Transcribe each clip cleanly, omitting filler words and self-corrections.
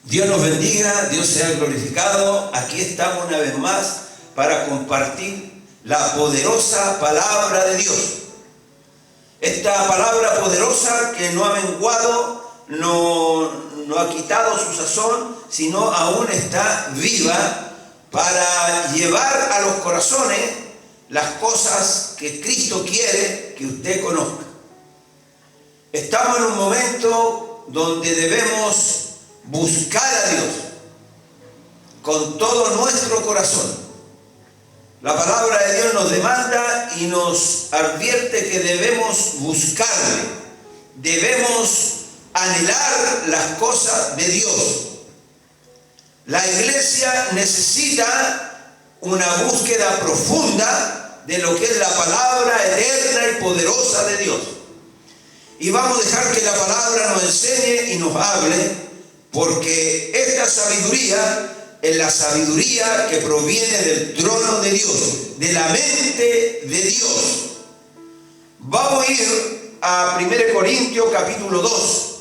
Dios nos bendiga, Dios sea glorificado. Aquí estamos una vez más para compartir la poderosa palabra de Dios. Esta palabra poderosa que no ha menguado, no ha quitado su sazón, sino aún está viva para llevar a los corazones las cosas que Cristo quiere que usted conozca. Estamos en un momento donde debemos buscar a Dios con todo nuestro corazón. La palabra de Dios nos demanda y nos advierte que debemos buscarle, debemos anhelar las cosas de Dios. La iglesia necesita una búsqueda profunda de lo que es la palabra eterna y poderosa de Dios. Y vamos a dejar que la palabra nos enseñe y nos hable, porque esta sabiduría es la sabiduría que proviene del trono de Dios, de la mente de Dios. Vamos a ir a 1 Corintios capítulo 2.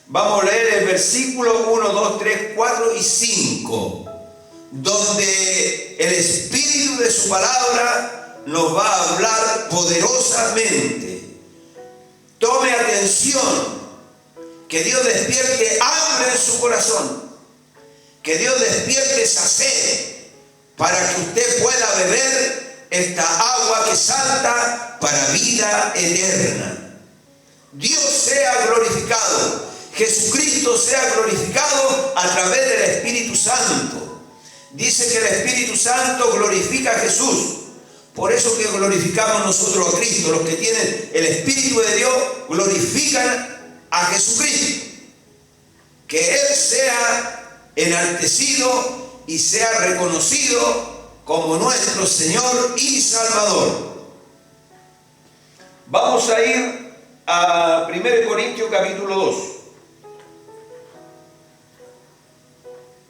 Vamos a leer el versículo 1, 2, 3, 4 y 5, donde el Espíritu de su palabra nos va a hablar poderosamente. Tome atención, que Dios despierte hambre en su corazón, que Dios despierte esa sed para que usted pueda beber esta agua que salta para vida eterna. Dios sea glorificado, Jesucristo sea glorificado a través del Espíritu Santo. Dice que el Espíritu Santo glorifica a Jesús. Por eso que glorificamos nosotros a Cristo. Los que tienen el Espíritu de Dios glorifican a Jesucristo. Que Él sea enaltecido y sea reconocido como nuestro Señor y Salvador. Vamos a ir a 1 Corintios capítulo 2.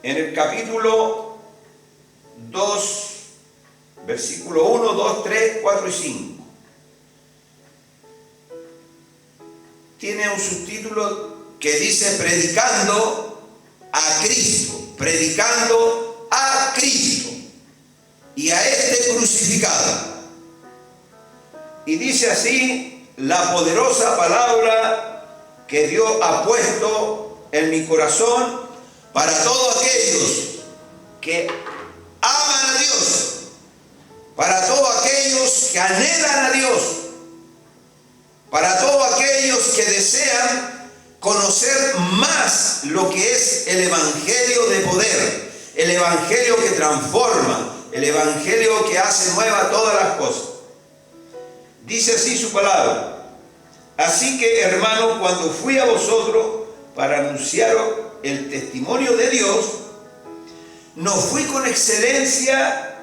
En el capítulo 2, versículo 1, 2, 3, 4 y 5. Tiene un subtítulo que dice predicando a Cristo, predicando a Cristo y a este crucificado. Y dice así la poderosa palabra que Dios ha puesto en mi corazón para todos aquellos que aman a Dios, para todos aquellos que anhelan a Dios, para todos aquellos que desean conocer más lo que es el Evangelio de poder, el Evangelio que transforma, el Evangelio que hace nueva todas las cosas. Dice así su palabra: así que, hermanos, cuando fui a vosotros para anunciaros el testimonio de Dios, no fui con excelencia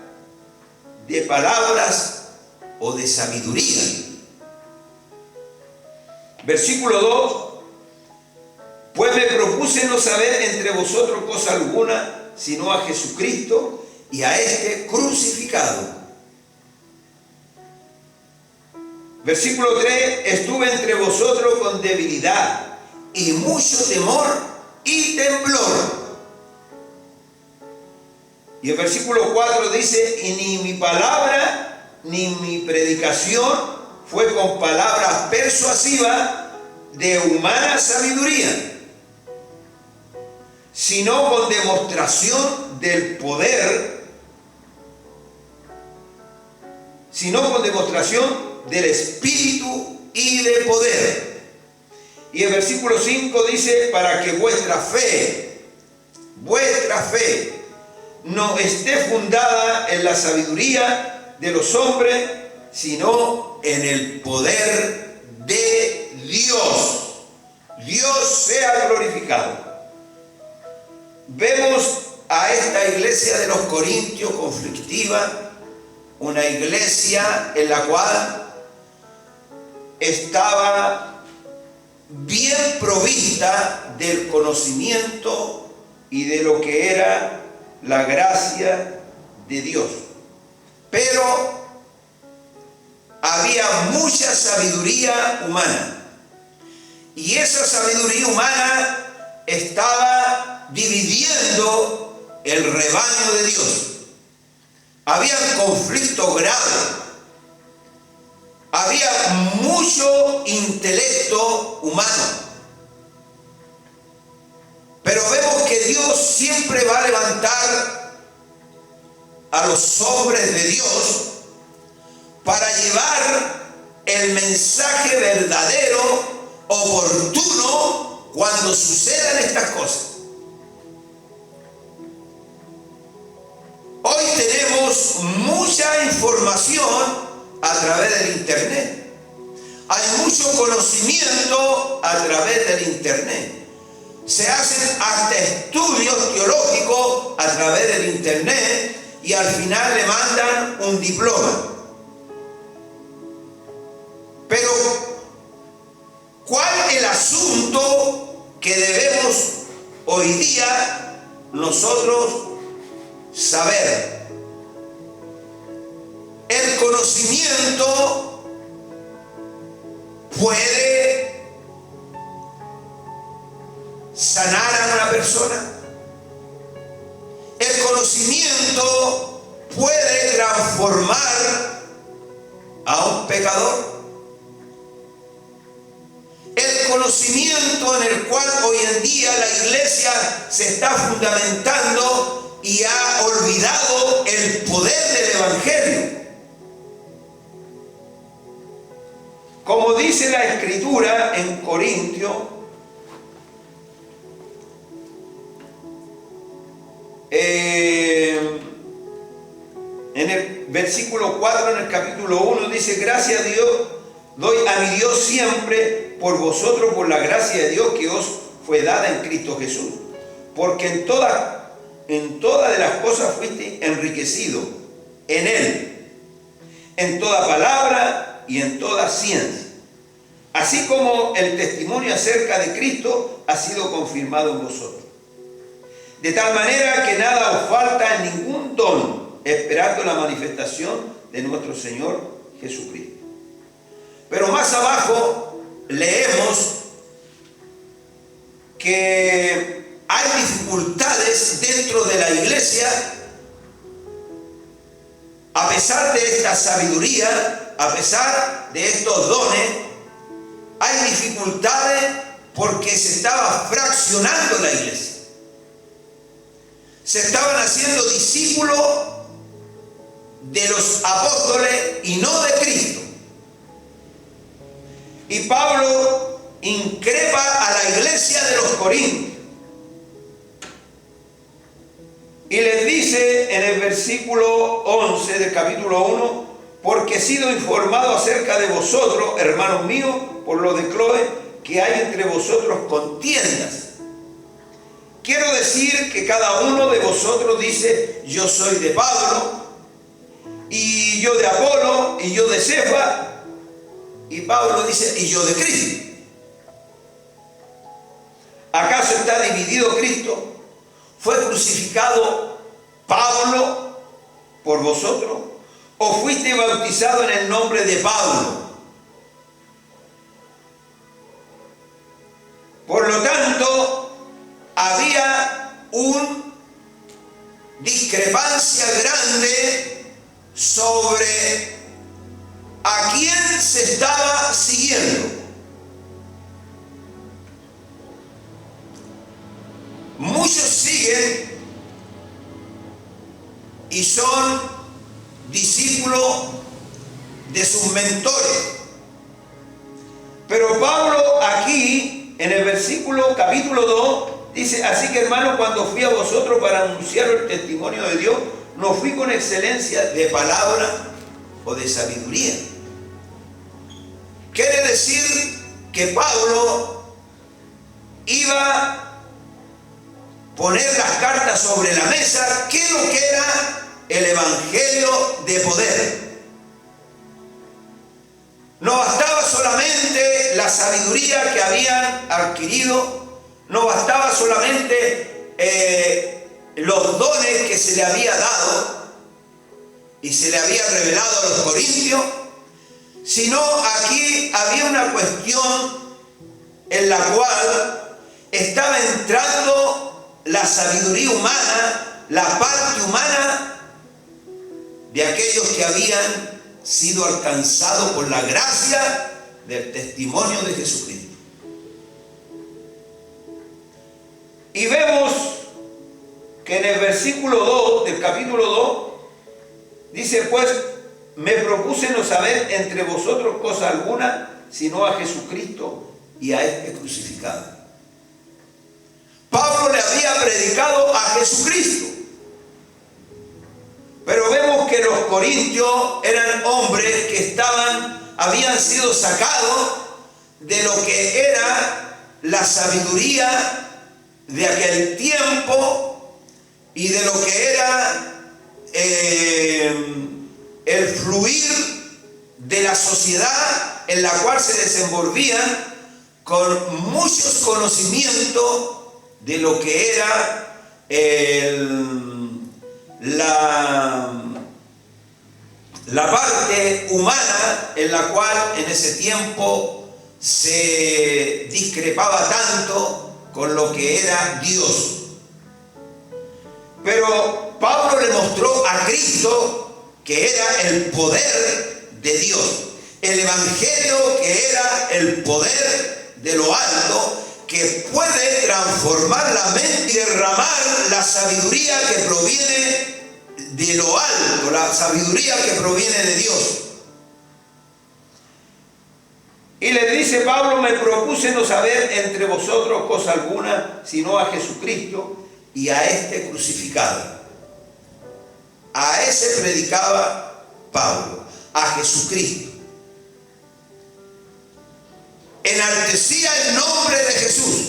de palabras o de sabiduría. Versículo 2: pues me propuse no saber entre vosotros cosa alguna, sino a Jesucristo y a este crucificado. Versículo 3: estuve entre vosotros con debilidad y mucho temor y temblor. Y el versículo 4 dice: y ni mi palabra ni mi predicación fue con palabras persuasivas de humana sabiduría, sino con demostración del poder, sino con demostración del Espíritu y de poder. Y el versículo 5 dice: para que vuestra fe no esté fundada en la sabiduría de los hombres, sino en el poder de Dios. Dios sea glorificado. Vemos a esta iglesia de los Corintios conflictiva, una iglesia en la cual estaba bien provista del conocimiento y de lo que era la gracia de Dios. Pero había mucha sabiduría humana. Y esa sabiduría humana estaba dividiendo el rebaño de Dios. Había conflicto grave. Había mucho intelecto humano. Pero vemos que Dios siempre va a levantar a los hombres de Dios para llevar el mensaje verdadero, oportuno, cuando sucedan estas cosas. Hoy tenemos mucha información a través del internet. Hay mucho conocimiento a través del internet. Se hacen hasta estudios teológicos a través del internet y al final le mandan un diploma. Pero, ¿cuál es el asunto que debemos hoy día nosotros saber? El conocimiento puede sanar a una persona. El conocimiento puede transformar a un pecador. El conocimiento en el cual hoy en día la iglesia se está fundamentando y ha olvidado el poder del evangelio. Como dice la Escritura en Corintios, en el versículo 4, en el capítulo 1, dice: gracias a Dios, doy a mi Dios siempre por vosotros, por la gracia de Dios que os fue dada en Cristo Jesús. Porque en todas de las cosas fuiste enriquecido en Él, en toda palabra y en toda ciencia, así como el testimonio acerca de Cristo ha sido confirmado en vosotros. De tal manera que nada os falta en ningún don, esperando la manifestación de nuestro Señor Jesucristo. Pero más abajo leemos que hay dificultades dentro de la iglesia. A pesar de esta sabiduría, a pesar de estos dones, hay dificultades porque se estaba fraccionando la iglesia. Se estaban haciendo discípulos de los apóstoles y no de Cristo. Y Pablo increpa a la iglesia de los Corintios y les dice en el versículo 11 del capítulo 1: porque he sido informado acerca de vosotros, hermanos míos, por lo de Cloé, que hay entre vosotros contiendas. Quiero decir que cada uno de vosotros dice: yo soy de Pablo, y yo de Apolo, y yo de Cefa. Y Pablo dice: y yo de Cristo. ¿Acaso está dividido Cristo? ¿Fue crucificado Pablo por vosotros? ¿O fuiste bautizado en el nombre de Pablo? Por lo tanto, había una discrepancia grande sobre a quién se estaba siguiendo. Muchos siguen y son discípulos de sus mentores. Pero Pablo aquí, en el versículo capítulo 2, dice: así que, hermanos, cuando fui a vosotros para anunciar el testimonio de Dios, no fui con excelencia de palabra o de sabiduría. Quiere decir que Pablo iba a poner las cartas sobre la mesa, qué es lo que era el evangelio de poder. No bastaba solamente la sabiduría que habían adquirido, no bastaba solamente los dones que se le había dado y se le había revelado a los corintios, sino aquí había una cuestión en la cual estaba entrando la sabiduría humana, la parte humana de aquellos que habían sido alcanzados por la gracia del testimonio de Jesucristo. Y vemos que en el versículo 2 del capítulo 2 dice: pues me propuse no saber entre vosotros cosa alguna, sino a Jesucristo y a este crucificado. Pablo le había predicado a Jesucristo, pero vemos que los corintios eran hombres que habían sido sacados de lo que era la sabiduría de aquel tiempo y de lo que era el fluir de la sociedad en la cual se desenvolvían, con muchos conocimientos de lo que era la parte humana, en la cual en ese tiempo se discrepaba tanto con lo que era Dios. Pero Pablo le mostró a Cristo que era el poder de Dios, el evangelio que era el poder de lo alto, que puede transformar la mente y derramar la sabiduría que proviene de lo alto, la sabiduría que proviene de Dios. Y le dice Pablo: me propuse no saber entre vosotros cosa alguna, sino a Jesucristo y a este crucificado. A ese predicaba Pablo, a Jesucristo. Enaltecía el nombre de Jesús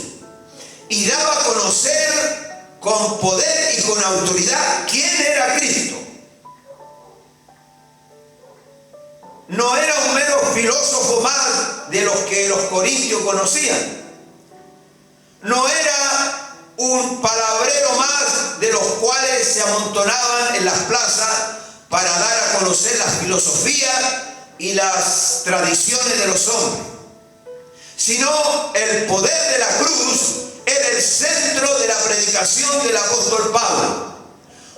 y daba a conocer con poder y con autoridad quién era Cristo. No era un mero filósofo más de los que los corintios conocían. No era un palabrero más de los cuales se amontonaban en las plazas para dar a conocer las filosofías y las tradiciones de los hombres, sino el poder de la cruz era el centro de la predicación del apóstol Pablo.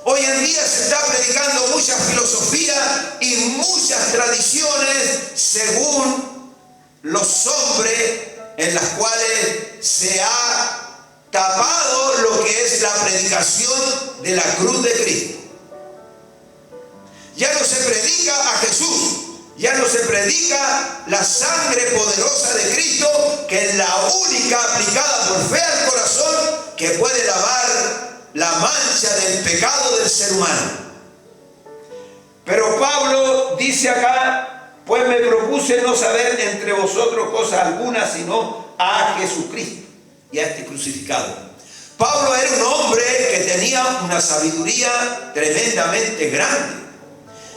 Hoy en día se está predicando mucha filosofía y muchas tradiciones según los hombres, en las cuales se ha tapado lo que es la predicación de la cruz de Cristo. Ya no se predica a Jesús, ya no se predica la sangre poderosa de Cristo, que es la única aplicada por fe al corazón que puede lavar la mancha del pecado del ser humano. Pero Pablo dice acá: pues me propuse no saber entre vosotros cosa alguna, sino a Jesucristo y a este crucificado. Pablo era un hombre que tenía una sabiduría tremendamente grande,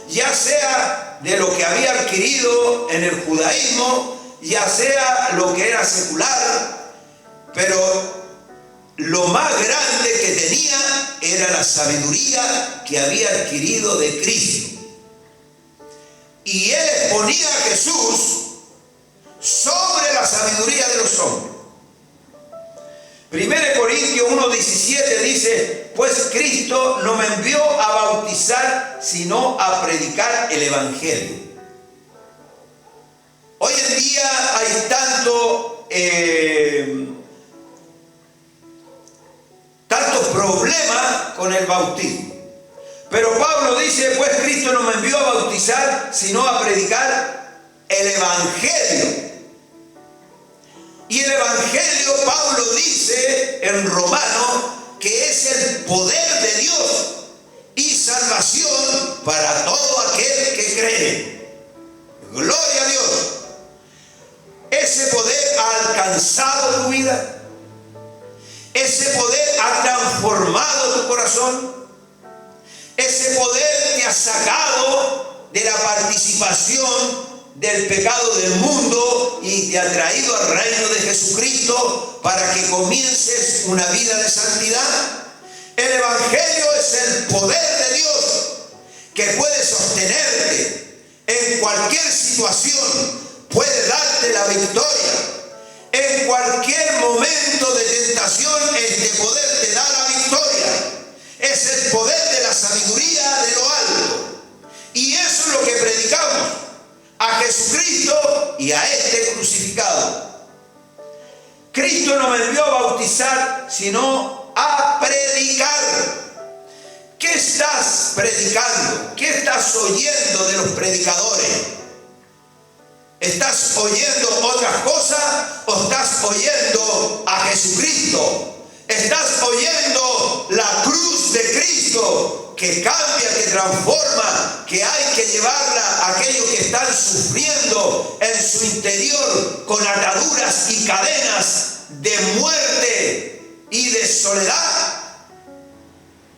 ya sea de lo que había adquirido en el judaísmo, ya sea lo que era secular, pero lo más grande que tenía era la sabiduría que había adquirido de Cristo. Y él exponía a Jesús sobre la sabiduría de los hombres. 1 Corintios 1:17 dice: pues Cristo no me envió a bautizar, sino a predicar el evangelio. Hoy en día hay tantos problemas con el bautismo. Pero Pablo dice: pues Cristo no me envió a bautizar, sino a predicar el evangelio. Y el evangelio, Pablo dice en Romanos, que es el poder de Dios y salvación para todo aquel que cree. Gloria a Dios. Ese poder ha alcanzado tu vida. Ese poder ha transformado tu corazón. Ese poder te ha sacado de la participación del pecado del mundo y te ha traído al reino de Jesucristo para que comiences una vida de santidad. El evangelio es el poder de Dios que puede sostenerte en cualquier situación, puede darte la victoria. En cualquier momento de tentación, el de poder te da la victoria. sabiduría de lo alto. Y eso es lo que predicamos, a Jesucristo y a este crucificado. Cristo no me envió a bautizar, sino a predicar. ¿Qué estás predicando? ¿Qué estás oyendo de los predicadores? ¿Estás oyendo otras cosas o estás oyendo a Jesucristo? ¿Estás oyendo la cruz de Cristo que cambia, que transforma, que hay que llevarla a aquellos que están sufriendo en su interior con ataduras y cadenas de muerte y de soledad?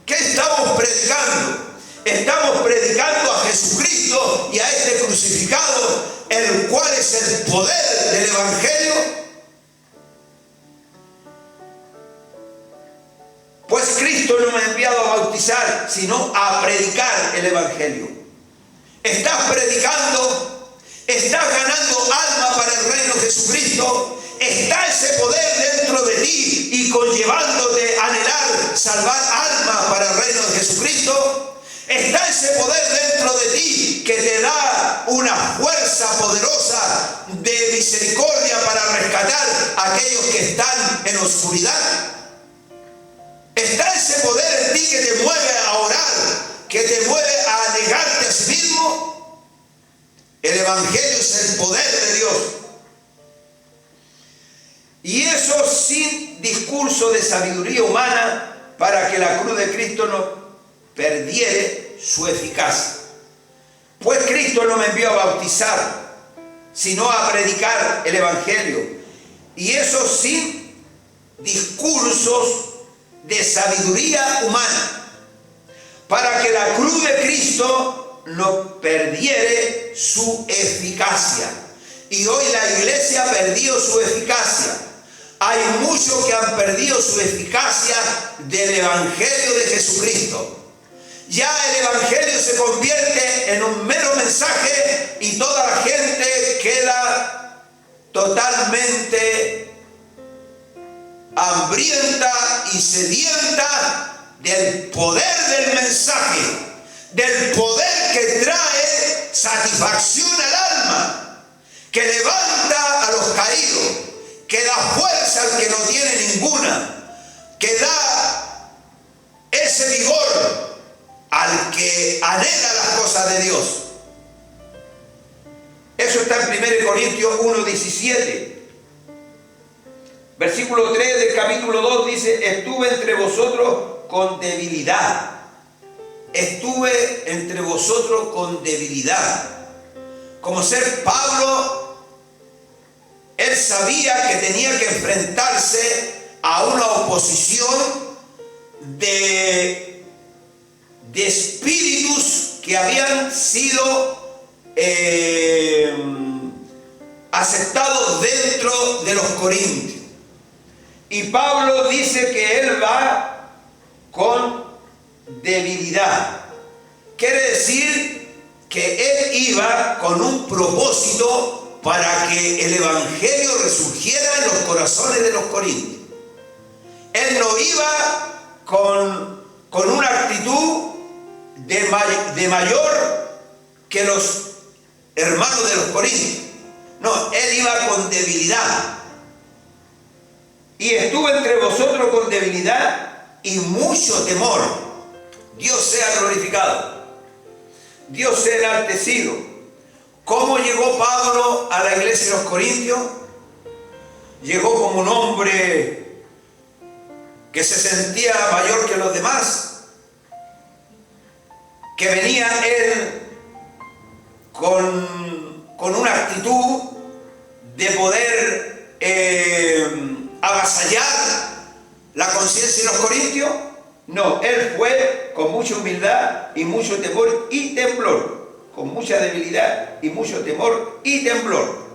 ¿Qué estamos predicando? Estamos predicando a Jesucristo y a este crucificado, el cual es el poder del Evangelio. Pues Cristo no me ha enviado a bautizar, sino a predicar el Evangelio. ¿Estás predicando? ¿Estás ganando alma para el reino de Jesucristo? ¿Está ese poder dentro de ti y conllevándote a anhelar salvar almas para el reino de Jesucristo? ¿Está ese poder dentro de ti que te da una fuerza poderosa de misericordia para rescatar a aquellos que están en oscuridad? ¿Está ese poder en ti que te mueve a orar, que te mueve a negarte a sí mismo? El Evangelio es el poder de Dios. Y eso sin discurso de sabiduría humana, para que la cruz de Cristo no perdiere su eficacia. Pues Cristo no me envió a bautizar, sino a predicar el Evangelio. Y eso sin discursos de sabiduría humana, para que la cruz de Cristo no perdiere su eficacia. Y hoy la iglesia ha perdido su eficacia. Hay muchos que han perdido su eficacia del Evangelio de Jesucristo. Ya el Evangelio se convierte en un mero mensaje y toda la gente queda totalmente hambrienta y sedienta del poder del mensaje, del poder que trae satisfacción al alma, que levanta a los caídos, que da fuerza al que no tiene ninguna, que da ese vigor al que anhela las cosas de Dios. Eso está en 1 Corintios 1:17. Versículo 3 del capítulo 2 dice: estuve entre vosotros con debilidad. Estuve entre vosotros con debilidad. Como ser Pablo, él sabía que tenía que enfrentarse a una oposición de espíritus que habían sido aceptados dentro de los corintios. Y Pablo dice que él va con debilidad. Quiere decir que él iba con un propósito para que el Evangelio resurgiera en los corazones de los corintios. Él no iba con una actitud de mayor que los hermanos de los corintios. No, él iba con debilidad. Y estuve entre vosotros con debilidad y mucho temor. Dios sea glorificado. Dios sea enaltecido. ¿Cómo llegó Pablo a la iglesia de los Corintios? Llegó como un hombre que se sentía mayor que los demás, que venía él con una actitud de poder avasallar la conciencia de los corintios. No, él fue con mucha humildad y mucho temor y temblor, con mucha debilidad y mucho temor y temblor.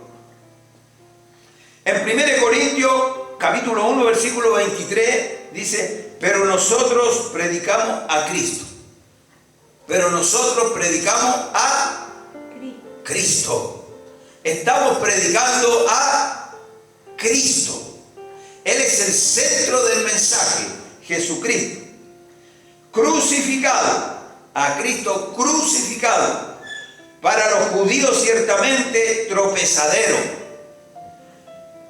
En 1 Corintios capítulo 1 versículo 23 dice: pero nosotros predicamos a Cristo. Pero nosotros predicamos a Cristo. Estamos predicando a Cristo. Él es el centro del mensaje, Jesucristo. Crucificado. a Cristo crucificado. Para los judíos ciertamente tropezadero,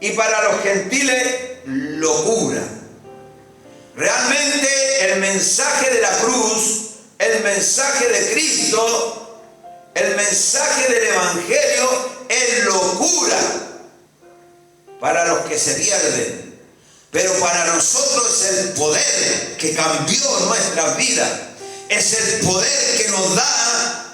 y para los gentiles locura. Realmente el mensaje de la cruz, el mensaje de Cristo, el mensaje del Evangelio es locura para los que se pierden. Pero para nosotros es el poder que cambió nuestras vidas. Es el poder que nos da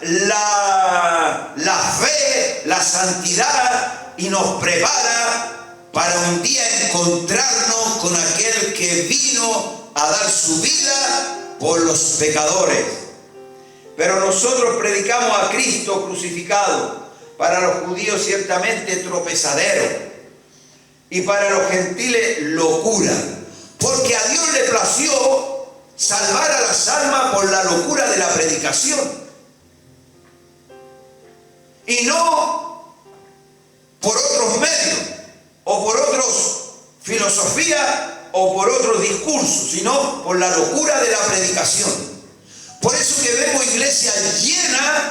la fe, la santidad, y nos prepara para un día encontrarnos con aquel que vino a dar su vida por los pecadores. Pero nosotros predicamos a Cristo crucificado, para los judíos ciertamente tropezadero, y para los gentiles locura, porque a Dios le plació salvar a las almas por la locura de la predicación, y no por otros medios, o por otras filosofías, o por otros discursos, sino por la locura de la predicación. Por eso que vemos iglesias llenas,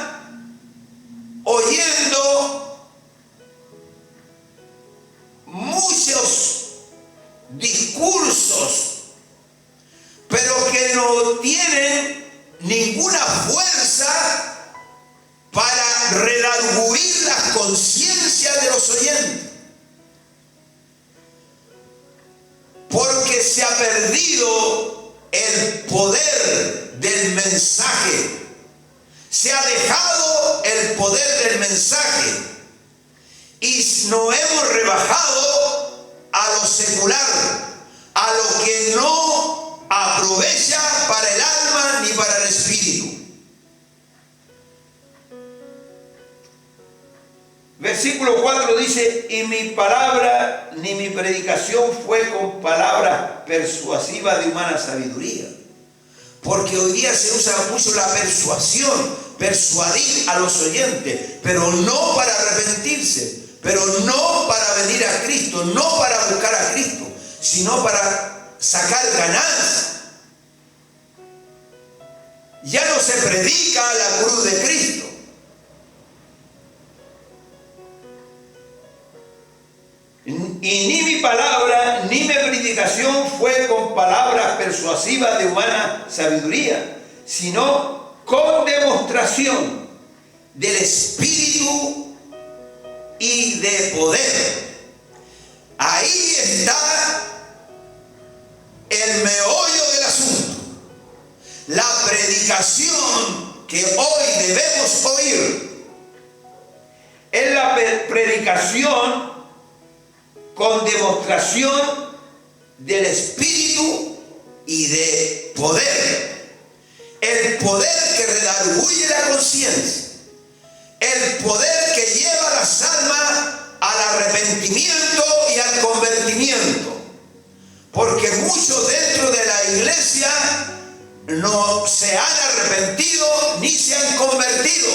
oyendo muchos discursos, pero que no tienen ninguna fuerza para redarguir las conciencias de los oyentes, porque se ha perdido el poder del mensaje, se ha dejado el poder del mensaje, y nos hemos rebajado a lo secular, a lo que no aprovecha para el alma ni para el espíritu. Versículo 4 dice: y mi palabra ni mi predicación fue con palabras persuasivas de humana sabiduría. Porque hoy día se usa mucho la persuasión, persuadir a los oyentes, pero no para arrepentirse, pero no para venir a Cristo, no para buscar a Cristo, sino para sacar ganancias. Ya no se predica la cruz de Cristo. Y ni mi palabra ni mi predicación fue con palabras persuasivas de humana sabiduría, sino con demostración del Espíritu y de poder. Ahí está el meollo del asunto. La predicación que hoy debemos oír es la predicación con demostración del Espíritu y de poder. El poder que redarguye la conciencia, el poder que lleva a las almas al arrepentimiento y al convertimiento, porque muchos dentro de la iglesia no se han arrepentido ni se han convertido,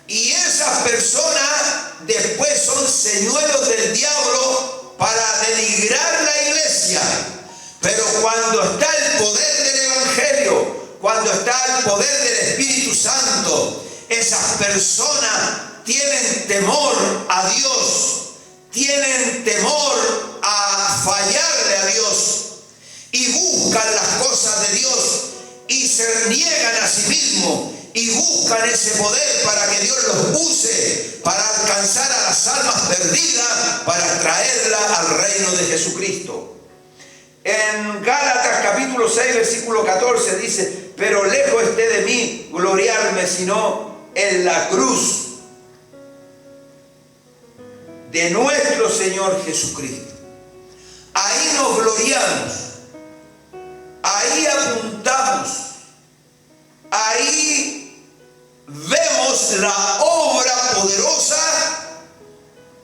y esas personas después son señuelos del diablo para denigrar la iglesia. Pero cuando está el poder del Evangelio, cuando está el poder del Espíritu Santo, esas personas tienen temor a Dios, tienen temor a fallarle a Dios, y buscan las cosas de Dios, y se niegan a sí mismos, y buscan ese poder para que Dios los use para alcanzar a las almas perdidas, para traerlas al reino de Jesucristo. En Gálatas capítulo 6 versículo 14 dice: pero lejos esté de mí gloriarme, sino en la cruz de nuestro Señor Jesucristo. Ahí nos gloriamos, ahí apuntamos, ahí vemos la obra poderosa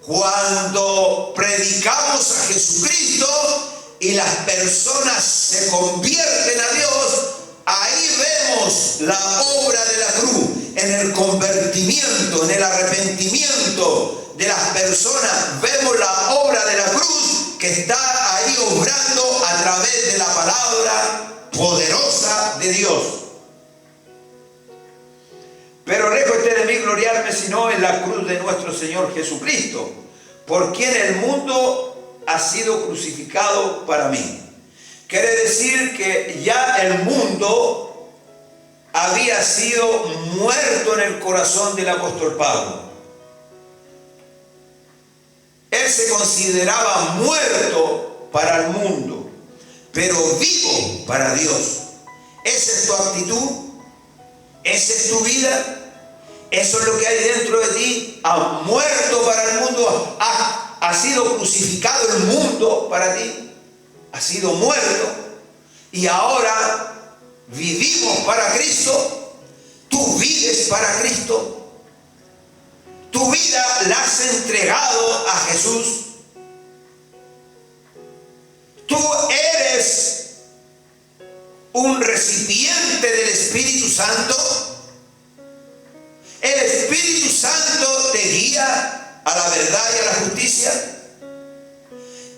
cuando predicamos a Jesucristo y las personas se convierten a Dios. Ahí vemos la obra de la cruz, en el convertimiento, en el arrepentimiento de las personas. Vemos la obra de la cruz que está ahí obrando a través de la palabra poderosa de Dios. Pero lejos esté de mí gloriarme, sino en la cruz de nuestro Señor Jesucristo, por quien el mundo ha sido crucificado para mí. Quiere decir que ya el mundo había sido muerto en el corazón del apóstol Pablo. Él se consideraba muerto para el mundo, pero vivo para Dios. ¿Esa es tu actitud? ¿Esa es tu vida? ¿Eso es lo que hay dentro de ti? ¿Ha muerto para el mundo? ¿Ha sido crucificado el mundo para ti? ¿Ha sido muerto? Y ahora vivimos para Cristo. ¿Tú vives para Cristo? ¿Tu vida la has entregado a Jesús? ¿Tú eres un recipiente del Espíritu Santo? ¿El Espíritu Santo te guía a la verdad y a la justicia?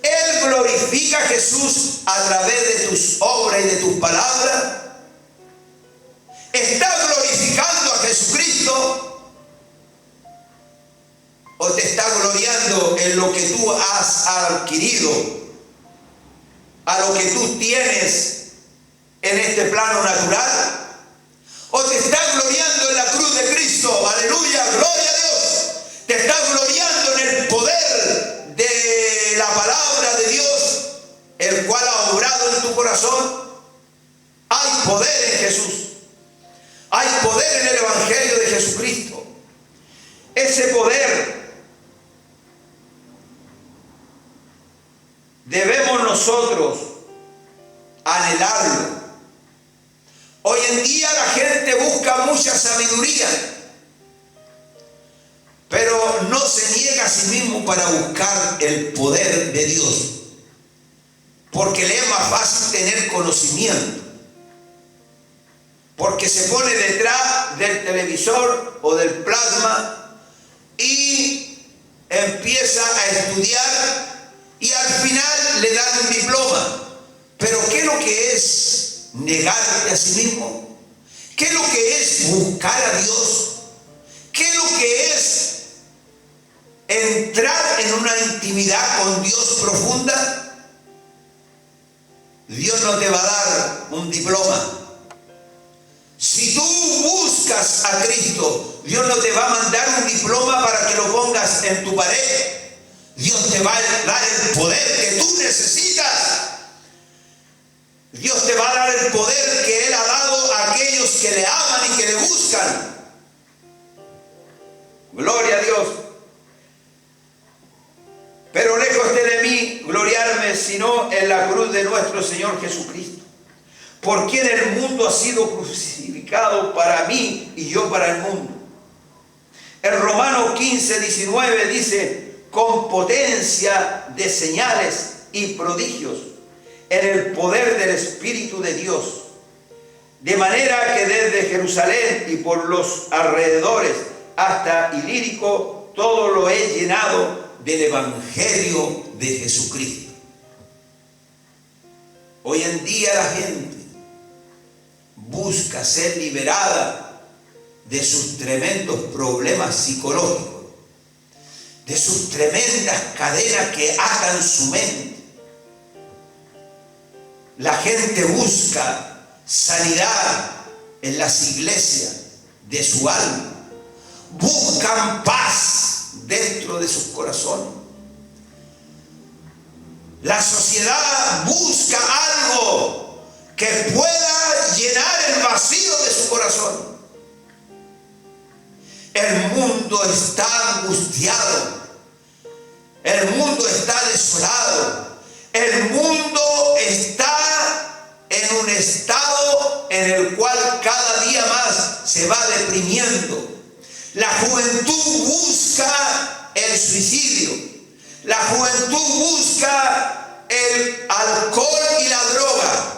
¿Él glorifica a Jesús a través de tus obras y de tus palabras? ¿Estás glorificando a Jesucristo? ¿O te estás gloriando en lo que tú has adquirido, a lo que tú tienes en este plano natural? ¿O te estás gloriando en la cruz de Cristo? Aleluya, gloria a Dios. Te estás gloriando en el poder de la palabra de Dios, el cual ha obrado en tu corazón. Hay poder en Jesús. Hay poder en el Evangelio de Jesucristo. Ese poder debemos nosotros anhelarlo. Hoy en día la gente busca mucha sabiduría, pero no se niega a sí mismo para buscar el poder de Dios, porque le es más fácil tener conocimiento, porque se pone detrás del televisor o del plasma y empieza a estudiar y al final le dan un diploma. Pero ¿qué es lo que es negarte a sí mismo? ¿Qué es lo que es buscar a Dios? ¿Qué es lo que es entrar en una intimidad con Dios profunda? Dios no te va a dar un diploma. Si tú buscas a Cristo, Dios no te va a mandar un diploma para que lo pongas en tu pared. Dios te va a dar el poder que tú necesitas. Dios te va a dar el poder que Él ha dado a aquellos que le aman y que le buscan. Gloria a Dios. Pero lejos esté de mí gloriarme, sino en la cruz de nuestro Señor Jesucristo, por quien el mundo ha sido crucificado para mí y yo para el mundo. En Romanos 15:19 dice: con potencia de señales y prodigios en el poder del Espíritu de Dios, de manera que desde Jerusalén y por los alrededores hasta Ilírico todo lo he llenado del Evangelio de Jesucristo. Hoy en día la gente busca ser liberada de sus tremendos problemas psicológicos, de sus tremendas cadenas que atan su mente. La gente busca sanidad en las iglesias de su alma. Buscan paz dentro de sus corazones. La sociedad busca algo que pueda llenar el vacío de su corazón. El mundo está angustiado. El mundo está desolado. El mundo está en un estado en el cual cada día más se va deprimiendo. La juventud busca el suicidio. La juventud busca el alcohol y la droga.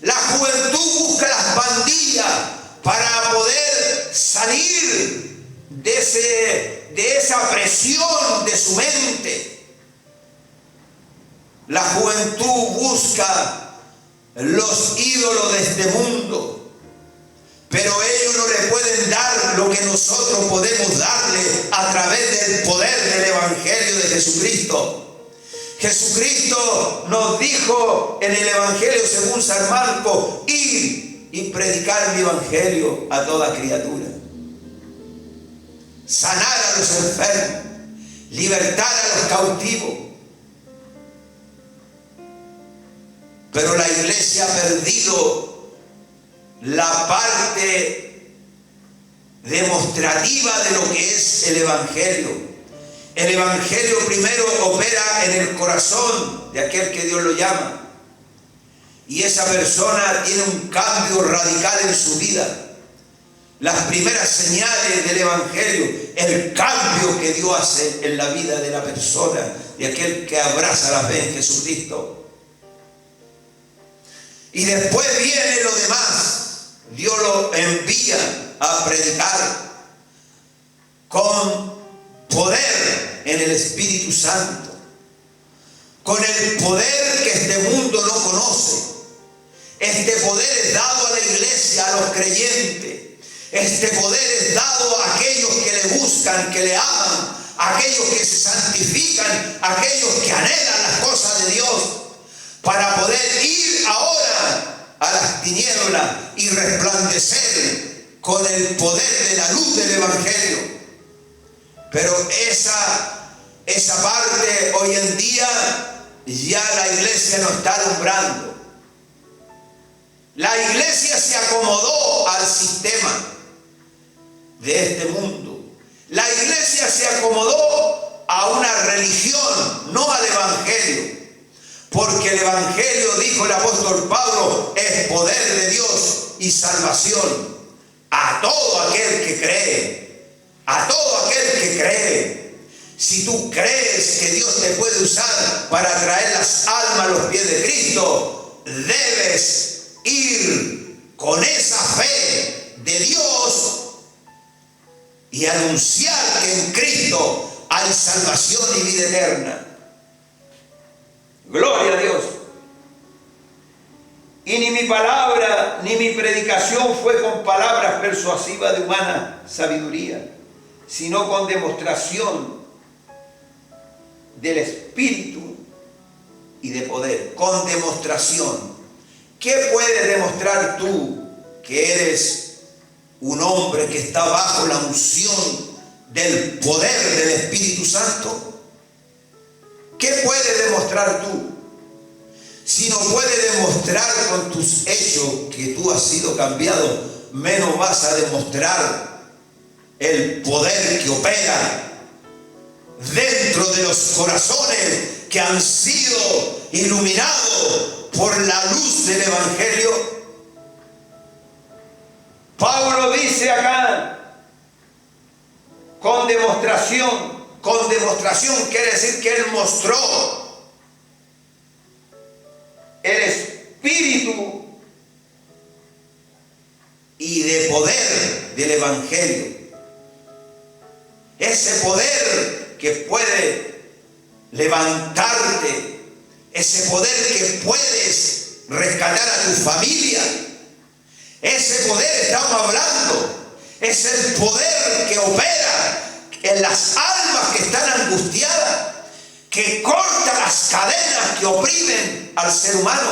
La juventud busca las pandillas para poder salir de esa presión de su mente. La juventud busca los ídolos de este mundo. pero ellos no le pueden dar lo que nosotros podemos darle a través del poder del Evangelio de Jesucristo. Jesucristo nos dijo en el Evangelio según San Marcos: ir y predicar mi Evangelio a toda criatura, sanar a los enfermos, libertar a los cautivos. Pero la iglesia ha perdido la parte demostrativa de lo que es el Evangelio. El Evangelio primero opera en el corazón de aquel que Dios lo llama, y esa persona tiene un cambio radical en su vida. Las primeras señales del Evangelio, el cambio que Dios hace en la vida de la persona, de aquel que abraza la fe en Jesucristo. Y después viene lo demás. Dios lo envía a predicar con poder en el Espíritu Santo, con el poder que este mundo no conoce. Este poder es dado a la iglesia, a los creyentes. Este poder es dado a aquellos que le buscan, que le aman, a aquellos que se santifican, a aquellos que anhelan las cosas de Dios, para poder ir ahora a las tinieblas y resplandecer con el poder de la luz del Evangelio. Pero esa parte hoy en día ya la iglesia no está alumbrando. La iglesia se acomodó al sistema de este mundo. La iglesia se acomodó a una religión, no al Evangelio. Porque el Evangelio, dijo el apóstol Pablo, es poder de Dios y salvación a todo aquel que cree. A todo aquel que cree. Si tú crees que Dios te puede usar para traer las almas a los pies de Cristo, debes ir con esa fe de Dios y anunciar que en Cristo hay salvación y vida eterna. Gloria a Dios. Y ni mi palabra ni mi predicación fue con palabras persuasivas de humana sabiduría, sino con demostración del Espíritu y de poder. Con demostración. ¿Qué puedes demostrar tú que eres un hombre que está bajo la unción del poder del Espíritu Santo? ¿Qué puedes demostrar tú? Si no puedes demostrar con tus hechos que tú has sido cambiado, menos vas a demostrar el poder que opera dentro de los corazones que han sido iluminados por la luz del Evangelio. Pablo dice acá, con demostración. Con demostración quiere decir que él mostró el espíritu y de poder del Evangelio. Ese poder que puede levantarte, ese poder que puedes rescatar a tu familia, ese poder estamos hablando, es el poder que opera en las almas que están angustiadas, que corta las cadenas que oprimen al ser humano,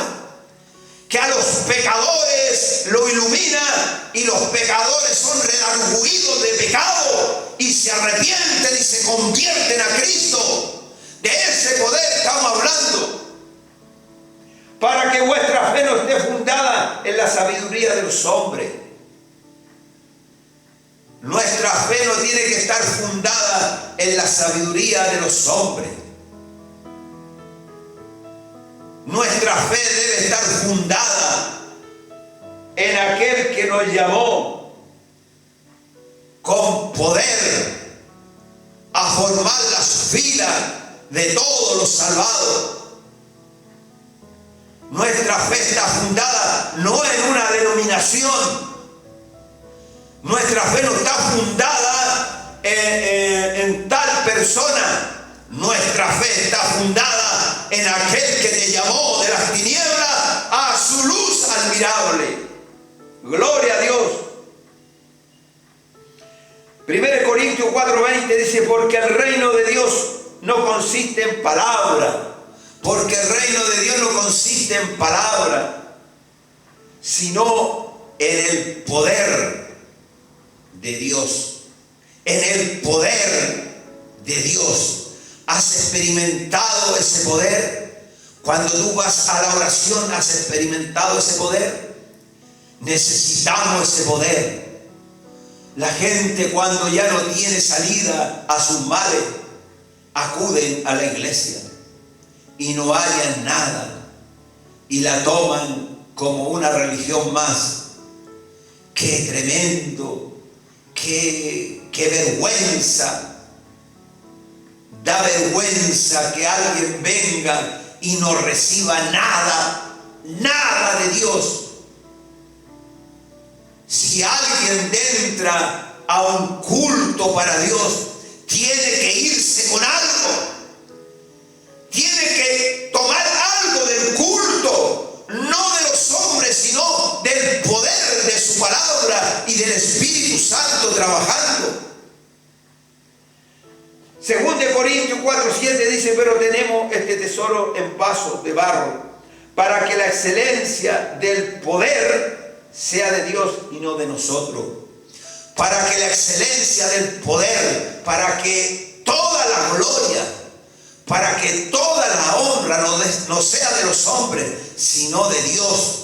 que a los pecadores lo ilumina y los pecadores son redarguidos de pecado y se arrepienten y se convierten a Cristo. De ese poder estamos hablando, para que vuestra fe no esté fundada en la sabiduría de los hombres. Nuestra fe no tiene que estar fundada en la sabiduría de los hombres. Nuestra fe debe estar fundada en aquel que nos llamó con poder a formar las filas de todos los salvados. Nuestra fe está fundada no en una denominación. Nuestra fe no está fundada en tal persona. Nuestra fe está fundada en aquel que te llamó de las tinieblas a su luz admirable. Gloria a Dios. 1 Corintios 4:20 dice, porque el reino de Dios no consiste en palabra, porque el reino de Dios no consiste en palabra, sino en el poder de Dios, en el poder de Dios. ¿Has experimentado ese poder? Cuando tú vas a la oración, ¿has experimentado ese poder? Necesitamos ese poder. La gente, cuando ya no tiene salida a sus males, acuden a la iglesia y no hallan nada y la toman como una religión más. ¡Qué tremendo! ¡Qué vergüenza! Da vergüenza que alguien venga y no reciba nada, nada de Dios. Si alguien entra a un culto para Dios, tiene que irse con algo. Tiene que tomar algo del culto, no de los hombres, sino del poder de su palabra y del Espíritu Santo trabajando. 2 Corintios 4:7 dice, pero tenemos este tesoro en vasos de barro, para que la excelencia del poder sea de Dios y no de nosotros. Para que la excelencia del poder, para que toda la gloria, para que toda la honra no sea de los hombres, sino de Dios.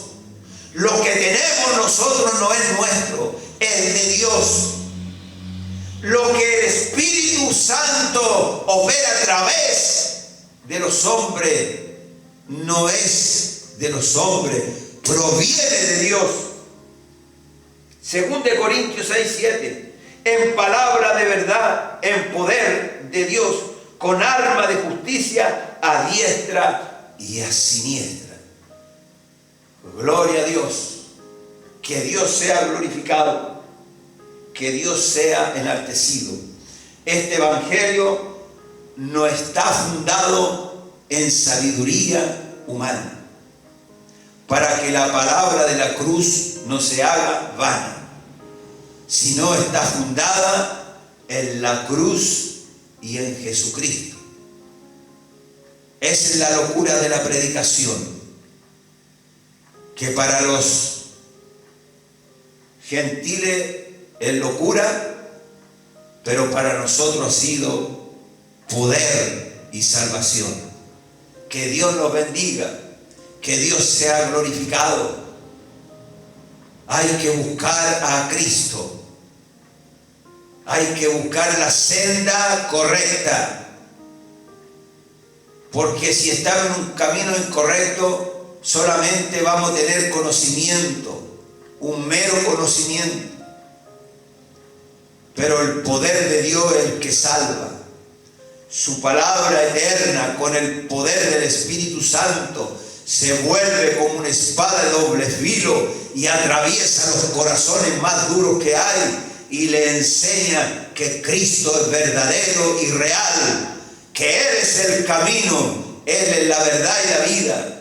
Lo que tenemos nosotros no es nuestro, es de Dios. Lo que el Espíritu Santo opera a través de los hombres no es de los hombres, proviene de Dios. 2 Corintios 6:7, en palabra de verdad, en poder de Dios, con arma de justicia a diestra y a siniestra. Gloria a Dios. Que Dios sea glorificado, que Dios sea enaltecido. Este evangelio no está fundado en sabiduría humana, para que la palabra de la cruz no se haga vana, sino está fundada en la cruz y en Jesucristo. Esa es la locura de la predicación, que para los gentiles es locura, pero para nosotros ha sido poder y salvación. Que Dios nos bendiga, que Dios sea glorificado. Hay que buscar a Cristo, hay que buscar la senda correcta, porque si estamos en un camino incorrecto, solamente vamos a tener conocimiento, un mero conocimiento. Pero el poder de Dios es el que salva. Su palabra eterna, con el poder del Espíritu Santo, se vuelve como una espada de doble filo y atraviesa los corazones más duros que hay y le enseña que Cristo es verdadero y real, que Él es el camino, Él es la verdad y la vida.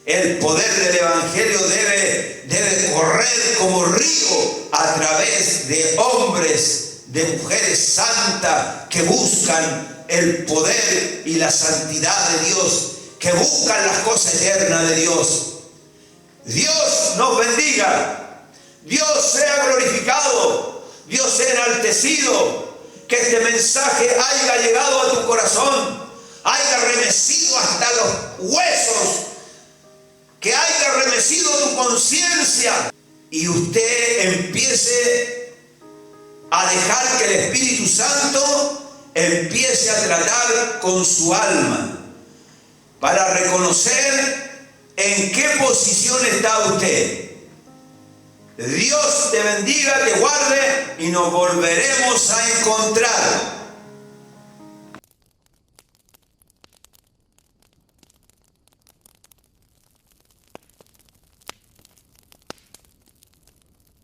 El poder del Evangelio debe correr como río a través de hombres, de mujeres santas que buscan el poder y la santidad de Dios, que buscan las cosas eternas de Dios. Dios nos bendiga, Dios sea glorificado, Dios sea enaltecido, que este mensaje haya llegado a tu corazón, haya remecido hasta los huesos, que haya remecido tu conciencia y usted empiece a dejar que el Espíritu Santo empiece a tratar con su alma para reconocer en qué posición está usted. Dios te bendiga, te guarde y nos volveremos a encontrar.